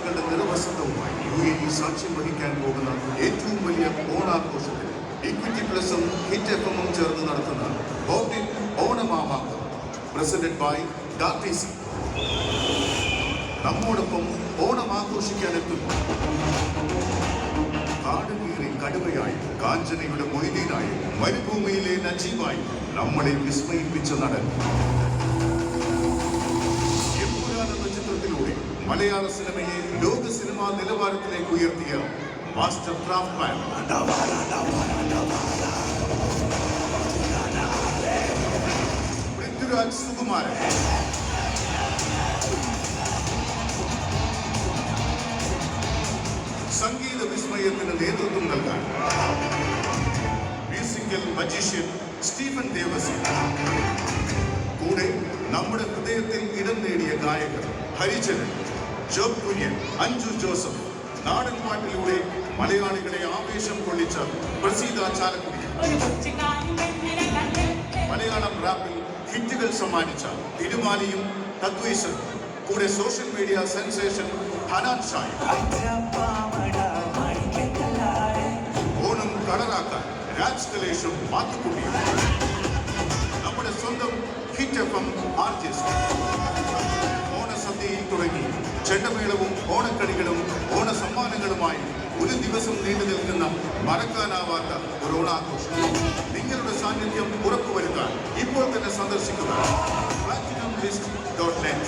നിറവസന്തവുമായി UAE സാക്ഷ്യം വഹിക്കാൻ പോകുന്ന ഏറ്റവും വലിയ ഓണാഘോഷത്തിൽ ഇക്വിറ്റി പ്ലസും ഹിറ്റ് എഫ്എമ്മും ചേർന്ന് നടത്തുന്ന ഓണമാമാങ്കം പ്രസിഡന്റ് ബൈ DARTC നമ്മോടൊപ്പം ഓണം ആഘോഷിക്കാൻ എത്തുന്നു. കാടുകീറി കടുവയായി, കാഞ്ചനയുടെ മൊയ്തീനായി, മരുഭൂമിയിലെ നജീബായി നമ്മളെ വിസ്മയിപ്പിച്ച നടൻ. എന്ന ചിത്രത്തിലൂടെ മലയാള സിനിമയെ ലോക സിനിമാ നിലവാരത്തിലേക്ക് ഉയർത്തിയ മാസ്റ്റർ ക്രാഫ്റ്റ്മാൻ പൃഥ്വിരാജ് സുകുമാരൻ. സംഗീത വിസ്മയത്തിന് നേതൃത്വം നൽകാൻ മ്യൂസിക്കൽ മജീഷ്യൻ സ്റ്റീഫൻ ദേവസി. കൂടെ നമ്മുടെ ഹൃദയത്തിൽ ഇടം നേടിയ ഗായകർ ഹരിചരൻ, ജോബ് കുര്യൻ, അഞ്ജു ജോസഫ്. നാടൻ പാട്ടിലൂടെ മലയാളികളെ ആവേശം കൊള്ളിച്ച പ്രസീത ചാലക്കുടി. മലയാളം റാപ്പിൽ ഹിറ്റുകൾ സമ്മാനിച്ച തിരുമാലിയും തദ്വീശനും. കൂടെ സോഷ്യൽ മീഡിയ സെൻസേഷൻ ഹനാൻ ഷായ്. ഓണം കളറാക്കാൻ രാജ് കലേഷും മാത്തുക്കുട്ടിയും. നമ്മുടെ സ്വന്തം ഹിറ്റ് എഫ്എം RJs. ഓണസദ്യയിൽ തുടങ്ങി ചെണ്ടമേളവും ഓണക്കണികളും ഓണസമ്മാനങ്ങളുമായി ഒരു ദിവസം നീണ്ടു നിൽക്കുന്ന മറക്കാനാവാത്ത ഒരു ഓണാഘോഷം. നിങ്ങളുടെ സാന്നിധ്യം ഉറപ്പുവരുത്താൻ ഇപ്പോൾ തന്നെ സന്ദർശിക്കുക platinumlist.net.